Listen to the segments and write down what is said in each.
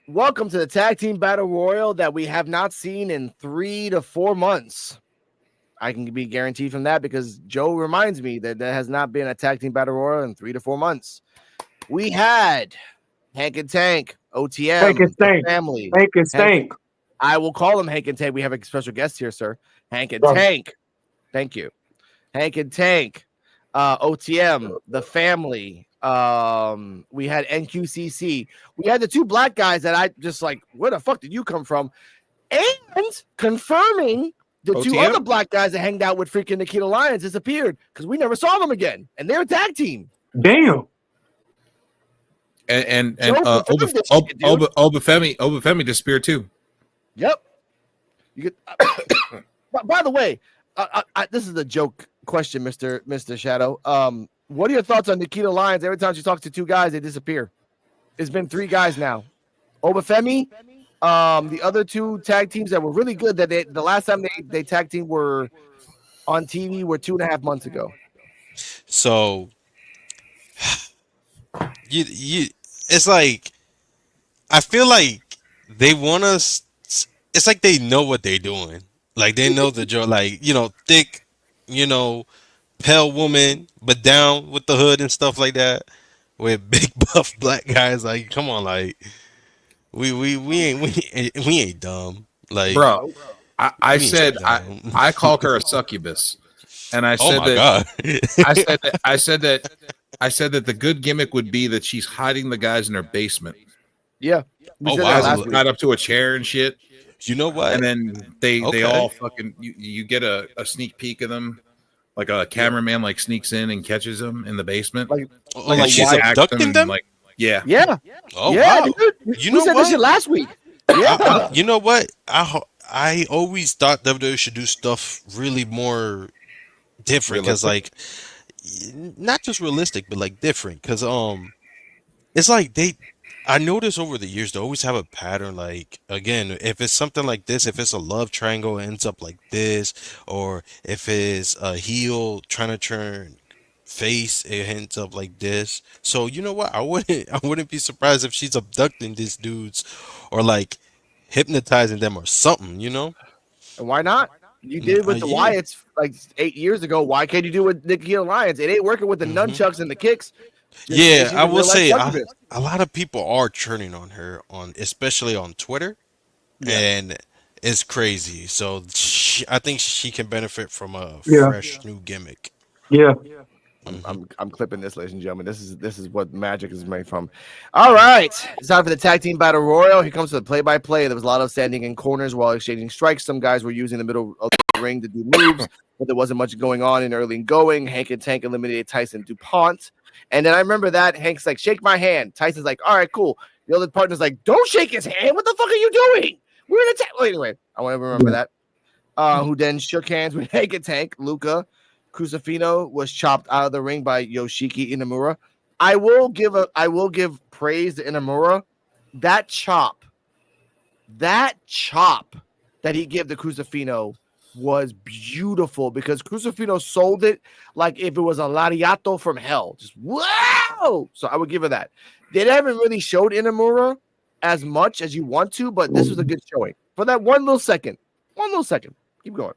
Welcome to the Tag Team Battle Royal that we have not seen in 3 to 4 months. I can be guaranteed from that because Joe reminds me that there has not been a Tag Team Battle Royal in 3 to 4 months. We had Hank and Tank, Hank and OTM, the Stank. family. Hank and Stank. I will call him Hank and Tank. We have a special guest here, sir. Hank and Right. Tank. Thank you. Hank and Tank, OTM, the family. We had NQCC. We had the two black guys that I just like, where the fuck did you come from? And confirming the two OTM? other black guys that hanged out with freaking Nikita Lyons disappeared because we never saw them again. And they're a tag team. Damn. And Joe confirmed this shit, dude. Obafemi disappeared too. Yep. You get. By the way, this is a joke question, Mr. Shadow. What are your thoughts on Nikita Lyons? Every time she talks to two guys, they disappear. It's been 3 guys now. Obafemi, the other 2 tag teams that were really good that the last time they tag team were on TV were 2.5 months ago. So you it's like I feel like they want us. It's like they know what they're doing. Like they know the joke. Like thick, pale woman, but down with the hood and stuff like that. With big buff black guys. Like, come on, like we ain't dumb. Like, Bro, I we ain't said dumb. I called her a succubus. And I Oh said my that god. I said that the good gimmick would be that she's hiding the guys in her basement. Yeah. We Oh, said wow. that Guys last are week. tied up to a chair and shit. You know what? And then they Okay. all fucking you get a sneak peek of them. Like a cameraman like sneaks in and catches them in the basement. Like, like a she's wide- abducting them. Like, yeah. yeah. Oh yeah, wow. dude. You We know said this shit what? last week. Yeah. You know what? I always thought WWE should do stuff really more different because like not just realistic but like different because it's like I noticed over the years they always have a pattern. Like again, if it's something like this, if it's a love triangle, it ends up like this, or if it's a heel trying to turn face, it ends up like this. So you know what? I wouldn't be surprised if she's abducting these dudes, or like hypnotizing them or something. And why not? You did it with the Yeah. Wyatts like 8 years ago. Why can't you do it with Nikki Lyons? It ain't working with the nunchucks and the kicks. Yeah, She's I a will real-life say succubus. a lot of people are turning on her especially on Twitter, and it's crazy. So I think she can benefit from a Yeah. fresh new gimmick. Yeah. I'm clipping this, ladies and gentlemen. This is what magic is made from. All right, it's time for the tag team battle royal. Here comes the play-by-play. There was a lot of standing in corners while exchanging strikes. Some guys were using the middle of the ring to do moves, but there wasn't much going on in early going. Hank and Tank eliminated Tyson DuPont, and then I remember that Hank's like, "Shake my hand." Tyson's like, "All right, cool." The other partner's like, "Don't shake his hand. What the fuck are you doing? We're in a tag." Well, anyway, I want to remember that. Who then shook hands with Hank and Tank, Luca. Crucifino was chopped out of the ring by Yoshiki Inamura. I will give praise to Inamura. That chop that he gave the Crucifino was beautiful because Crucifino sold it like if it was a lariato from hell. Just wow! So I would give her that. They haven't really showed Inamura as much as you want to, but this was a good showing for that one little second. Keep going.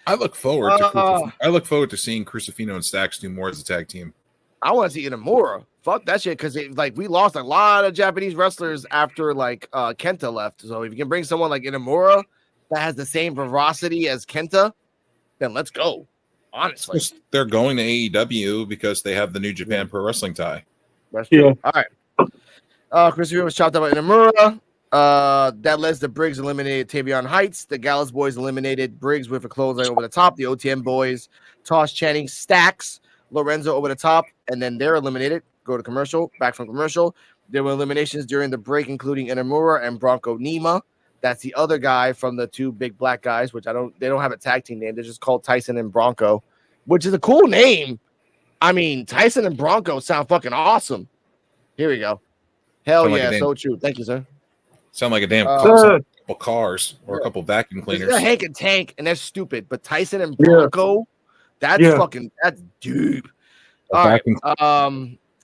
I look forward to seeing Crucifino and Stacks do more as a tag team. I want to see Inamura. Fuck that shit, because we lost a lot of Japanese wrestlers after Kenta left. So if you can bring someone like Inamura that has the same veracity as Kenta, then let's go. Honestly, They're going to AEW because they have the New Japan Pro Wrestling tie. that's true. All right. Crucifino was chopped up by Inamura. That led to Briggs eliminated Tavion Heights. The Gallows boys eliminated Briggs with a clothesline over the top. The OTM boys tossed Channing Stacks, Lorenzo over the top, and then they're eliminated. Go to commercial. Back from commercial. There were eliminations during the break, including Inamura and Bronco Nima. That's the other guy from the 2 big black guys, which they don't have a tag team name. They're just called Tyson and Bronco, which is a cool name. I mean, Tyson and Bronco sound fucking awesome. Here we go. Hell Sound like yeah, a so true. Thank you, sir. Sound like a damn Good. couple cars or a couple vacuum cleaners. They're Hank and Tank, and they're stupid. But Tyson and Bronco, that's deep. All right.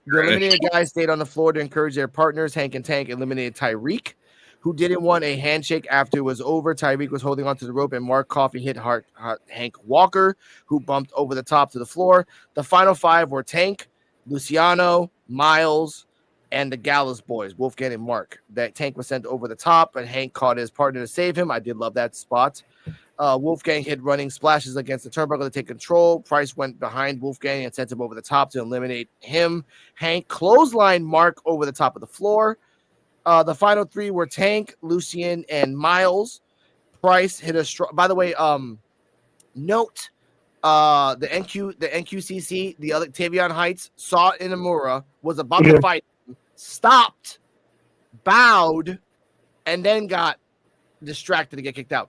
The eliminated guys stayed on the floor to encourage their partners. Hank and Tank eliminated Tyreek, who didn't want a handshake after it was over. Tyreek was holding onto the rope, and Mark Coffey hit Hank Walker, who bumped over the top to the floor. The final five were Tank, Luciano, Miles, and the Gallus boys, Wolfgang and Mark. That Tank was sent over the top, but Hank caught his partner to save him. I did love that spot. Wolfgang hit running splashes against the turnbuckle to take control. Price went behind Wolfgang and sent him over the top to eliminate him. Hank clotheslined Mark over the top of the floor. The final three were Tank, Lucien, and Miles. Price hit a strong. By the way, note the NQCC, the other Tavion Heights saw Inamura was about to fight, stopped, bowed, and then got distracted to get kicked out.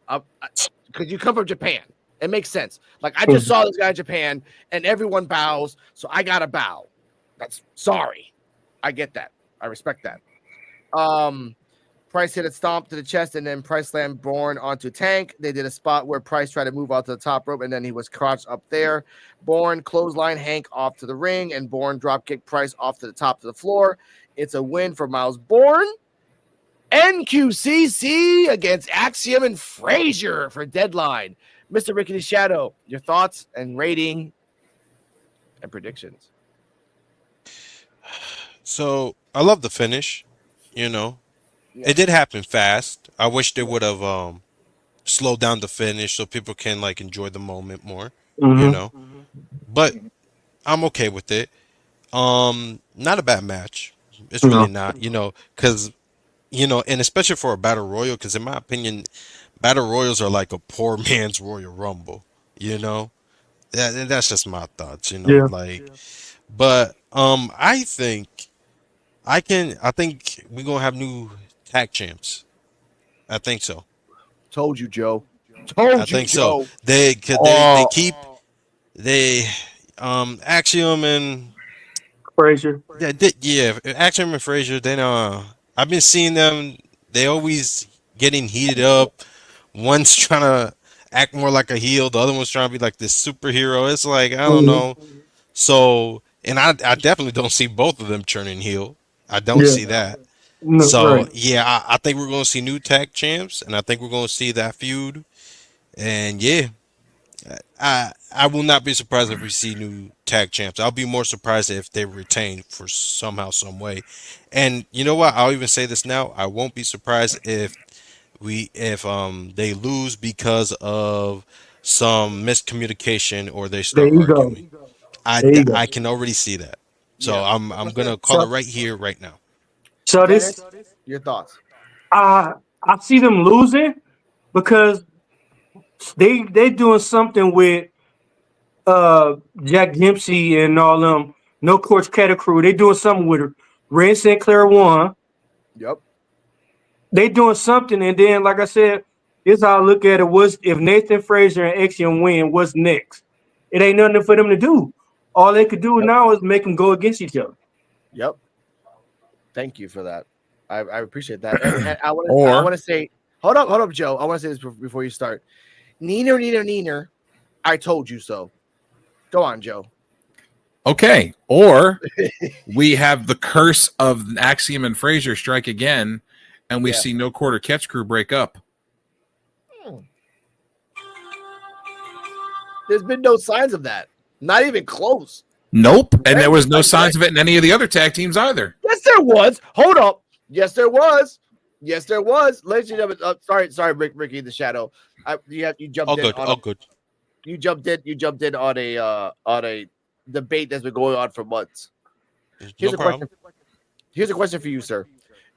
Because you come from Japan, it makes sense. Like I just saw this guy in Japan, and everyone bows, so I gotta bow. That's sorry. I get that. I respect that. Price hit a stomp to the chest, and then Price slammed Bourne onto Tank. They did a spot where Price tried to move out to the top rope, and then he was crouched up there. Bourne clothesline Hank off to the ring, and Bourne drop kick Price off to the top of the floor. It's a win for Miles Bourne. NQCC against Axiom and Frazier for Deadline. Mr. Ricky Shadow, your thoughts and rating and predictions. So I love the finish. It did happen fast. I wish they would have slowed down the finish so people can like enjoy the moment more. But I'm okay with it. Not a bad match. It's really not. Because. And especially for a battle royal, because in my opinion, battle royals are like a poor man's Royal Rumble. That's just my thoughts. But I think we're gonna have new tag champs. I think so. Told you, Joe. I think so. They keep Axiom and Frazier. Yeah, Axiom and Frazier. Then I've been seeing them. They always getting heated up. One's trying to act more like a heel. The other one's trying to be like this superhero. It's like, I don't know. So, and I definitely don't see both of them turning heel. I don't see that. No, so, yeah, I think we're going to see new tag champs, and I think we're going to see that feud. And, yeah, I will not be surprised if we see new tag champs. I'll be more surprised if they retain for somehow, some way. And you know what? I'll even say this now. I won't be surprised if they lose because of some miscommunication or they start arguing. I can already see that. So I'm gonna call it right here, right now. So your thoughts? I see them losing because they doing something with Jack Dempsey and all them No Coach Cattle Crew. They doing something with her. Ray Sinclair won. Yep. They doing something, and then like I said, this how I look at it. Was if Nathan Frazier and Axiom win, what's next? It ain't nothing for them to do. All they could do now is make them go against each other. Yep. Thank you for that. I appreciate that. And I want to say, hold up, Joe. I want to say this before you start. Neener. I told you so. Go on, Joe. Okay. Or we have the curse of Axiom and Frazier strike again, and we see No Quarter Catch Crew break up. There's been no signs of that. Not even close. Nope. And there was no signs of it in any of the other tag teams either. Yes, there was. Hold up. Yes, there was. Ladies and gentlemen, sorry, Ricky the Shadow. You jumped all in. All good. You jumped in on a debate that's been going on for months. Here's a question for you, sir.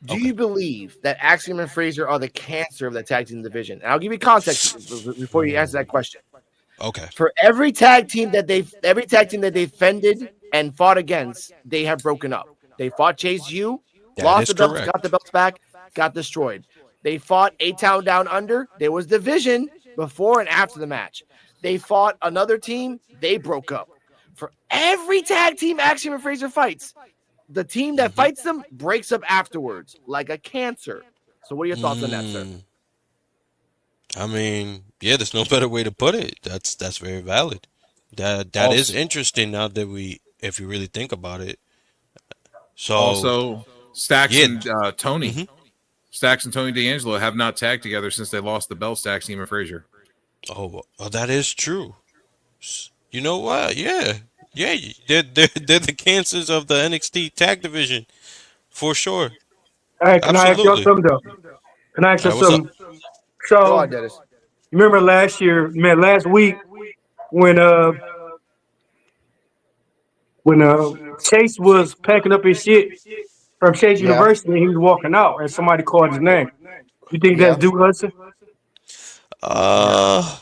Do you believe that Axiom and Frazier are the cancer of the tag team division? And I'll give you context before you answer that question. Okay. For every tag team that they defended and fought against, they have broken up. They fought Chase U, lost the belts, got the belts back, got destroyed. They fought A-Town Down Under. There was division before and after the match. They fought another team. They broke up. For every tag team Axiom and Frazier fights, the team that fights them breaks up afterwards, like a cancer. So what are your thoughts on that, sir? I mean, yeah, there's no better way to put it. That's very valid. That is interesting now that if you really think about it. So Also, Stacks yeah. and Tony. Mhm. Stacks and Tony D'Angelo have not tagged together since they lost the belts to Axiom and Frazier. Oh, that is true. You know what? Yeah, yeah. They're the cancers of the NXT tag division for sure. Hey, can I ask y'all Absolutely. something though? Can I ask All you right, what's up? something? Go So on, Dennis. remember last week when Chase was packing up his shit from Chase Yeah. University and he was walking out and somebody called his name. You think that's Yeah. Duke Hudson? No. Uh,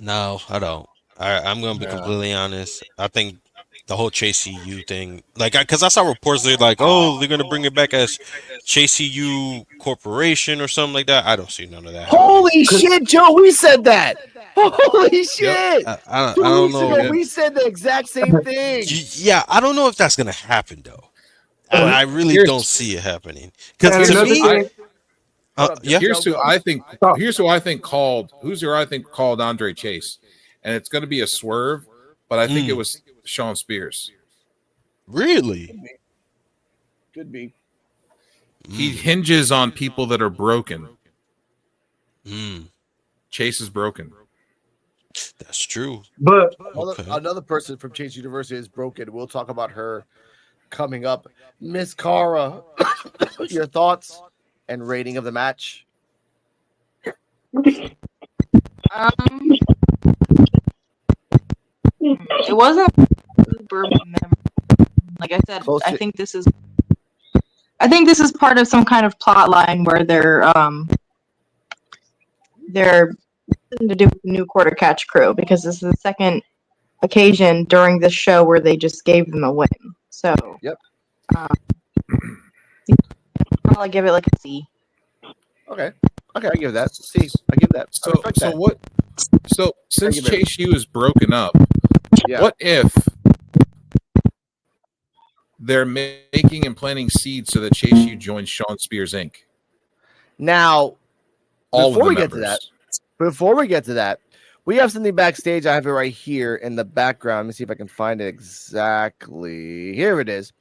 no, I don't. I'm gonna be No. completely honest. I think the whole Chase EU thing, like, because I saw reports they're like, oh, they're gonna bring it back as Chase EU Corporation or something like that. I don't see none of that happening. Holy shit, Joe! We said that. Holy Yep. shit! I 2 don't weeks We ago, know. did. we said the exact same thing. Yeah, I don't know if that's gonna happen though. Well, I really don't here's see it happening. Because And to another I me, thing, What up, yeah. Joe? here's who Go. I think. oh, Here's who I think called. Who's who I think called Andre Chase, and it's going to be a swerve, but I think it Mm, was Sean Spears. really? Could be. He Mm, hinges on people that are broken. mm, Chase is broken. that's true. but Okay. Another person from Chase University is broken. We'll talk about her coming up. Miss Cara, your thoughts and rating of the match? Um, it wasn't super memorable. Like I said, Close to I think this is part of some kind of plot line where they're to do with the new quarter catch crew because this is the second occasion during this show where they just gave them a win. So Yep. um, probably give it like a C. Okay. Okay, I give that. See, I give that. I So respect so that. what? So since give it- Chase U is broken up, Yeah. what if they're making and planting seeds so that Chase U joins Sean Spears Inc. Now, All before of the we members. get to that, we have something backstage. I have it right here in the background. Let me see if I can find it exactly. Here it is.